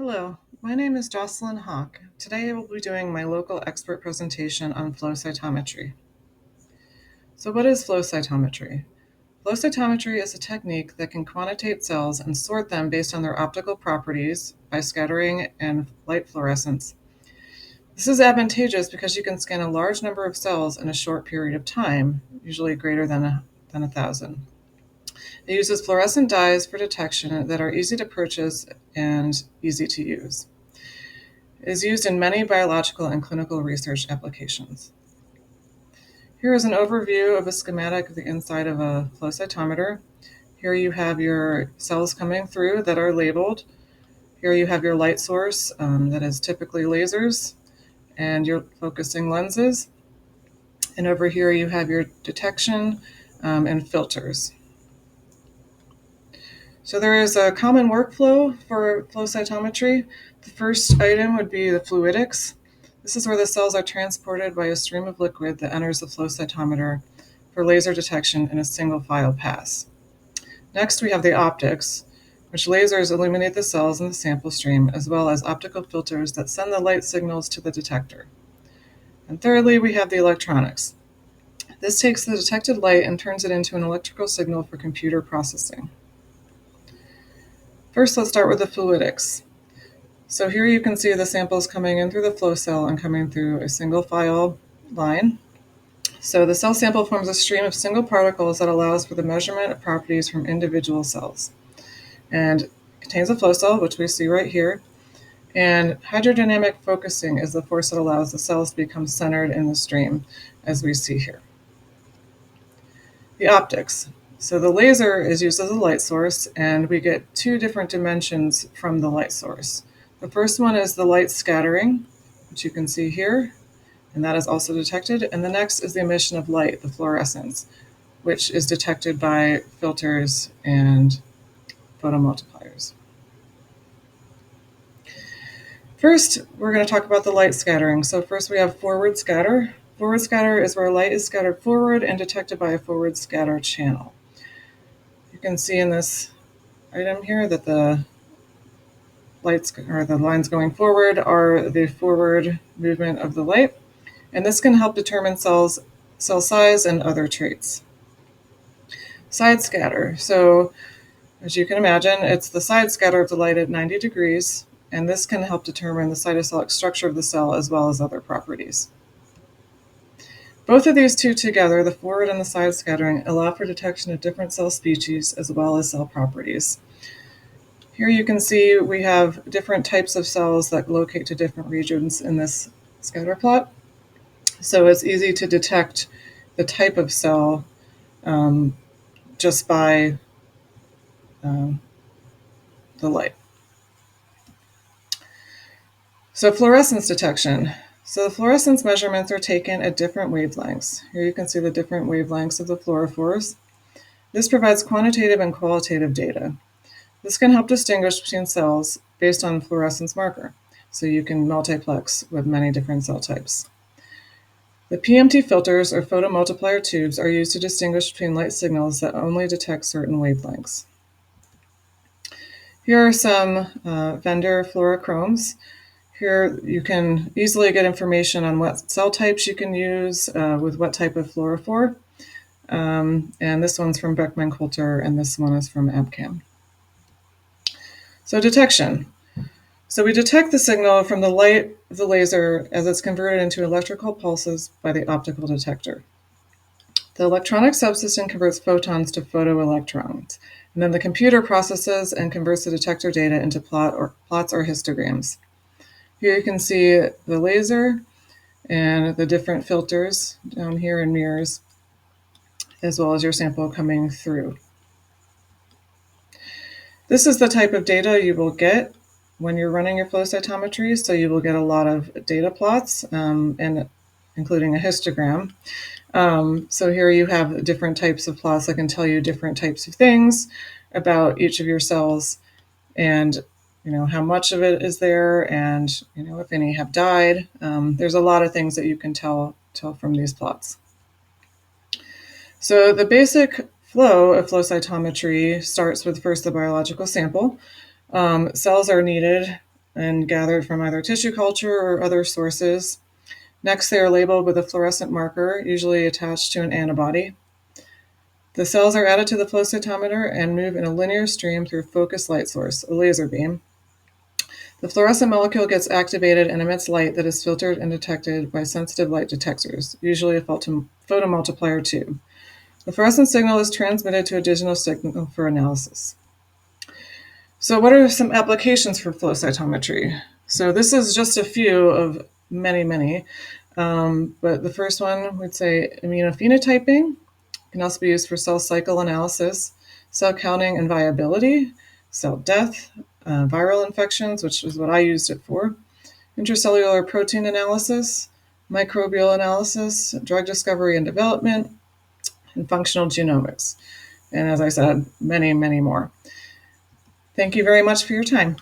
Hello, my name is Jocelyn Hach. Today I will be doing my local expert presentation on flow cytometry. So what is flow cytometry? Flow cytometry is a technique that can quantitate cells and sort them based on their optical properties by scattering and light fluorescence. This is advantageous because you can scan a large number of cells in a short period of time, usually greater than 1,000. It uses fluorescent dyes for detection that are easy to purchase and easy to use. It is used in many biological and clinical research applications. Here is an overview of a schematic of the inside of a flow cytometer. Here you have your cells coming through that are labeled. Here you have your light source that is typically lasers and your focusing lenses. And over here you have your detection and filters. So there is a common workflow for flow cytometry. The first item would be the fluidics. This is where the cells are transported by a stream of liquid that enters the flow cytometer for laser detection in a single file pass. Next, we have the optics, which lasers illuminate the cells in the sample stream, as well as optical filters that send the light signals to the detector. And thirdly, we have the electronics. This takes the detected light and turns it into an electrical signal for computer processing. First, let's start with the fluidics. So here you can see the samples coming in through the flow cell and coming through a single file line. So the cell sample forms a stream of single particles that allows for the measurement of properties from individual cells. And contains a flow cell, which we see right here. And hydrodynamic focusing is the force that allows the cells to become centered in the stream, as we see here. The optics. So the laser is used as a light source, and we get two different dimensions from the light source. The first one is the light scattering, which you can see here, and that is also detected. And the next is the emission of light, the fluorescence, which is detected by filters and photomultipliers. First, we're going to talk about the light scattering. So first we have forward scatter. Forward scatter is where light is scattered forward and detected by a forward scatter channel. You can see in this item here that the lights or the lines going forward are the forward movement of the light, and this can help determine cell size and other traits. Side scatter. So as you can imagine, it's the side scatter of the light at 90 degrees, and this can help determine the cytosolic structure of the cell as well as other properties. Both of these two together, the forward and the side scattering, allow for detection of different cell species as well as cell properties. Here you can see we have different types of cells that locate to different regions in this scatter plot. So it's easy to detect the type of cell just by the light. So fluorescence detection. So the fluorescence measurements are taken at different wavelengths. Here you can see the different wavelengths of the fluorophores. This provides quantitative and qualitative data. This can help distinguish between cells based on fluorescence marker, so you can multiplex with many different cell types. The PMT filters, or photomultiplier tubes, are used to distinguish between light signals that only detect certain wavelengths. Here are some vendor fluorochromes. Here you can easily get information on what cell types you can use with what type of fluorophore. And this one's from Beckman Coulter, and this one is from Abcam. So detection. So we detect the signal from the light of the laser as it's converted into electrical pulses by the optical detector. The electronic subsystem converts photons to photoelectrons, and then the computer processes and converts the detector data into plots or histograms. Here you can see the laser and the different filters down here in mirrors, as well as your sample coming through. This is the type of data you will get when you're running your flow cytometry, so you will get a lot of data plots, and including a histogram. So here you have different types of plots that can tell you different types of things about each of your cells, and how much of it is there, and if any have died. There's a lot of things that you can tell from these plots. So the basic flow of flow cytometry starts with first the biological sample. Cells are needed and gathered from either tissue culture or other sources. Next, they are labeled with a fluorescent marker, usually attached to an antibody. The cells are added to the flow cytometer and move in a linear stream through a focused light source, a laser beam. The fluorescent molecule gets activated and emits light that is filtered and detected by sensitive light detectors, usually a photomultiplier tube. The fluorescent signal is transmitted to a digital signal for analysis. So what are some applications for flow cytometry? So this is just a few of many, many. But the first one, we'd say immunophenotyping. Can also be used for cell cycle analysis, cell counting and viability, cell death, viral infections, which is what I used it for, intracellular protein analysis, microbial analysis, drug discovery and development, and functional genomics. And as I said, many, many more. Thank you very much for your time.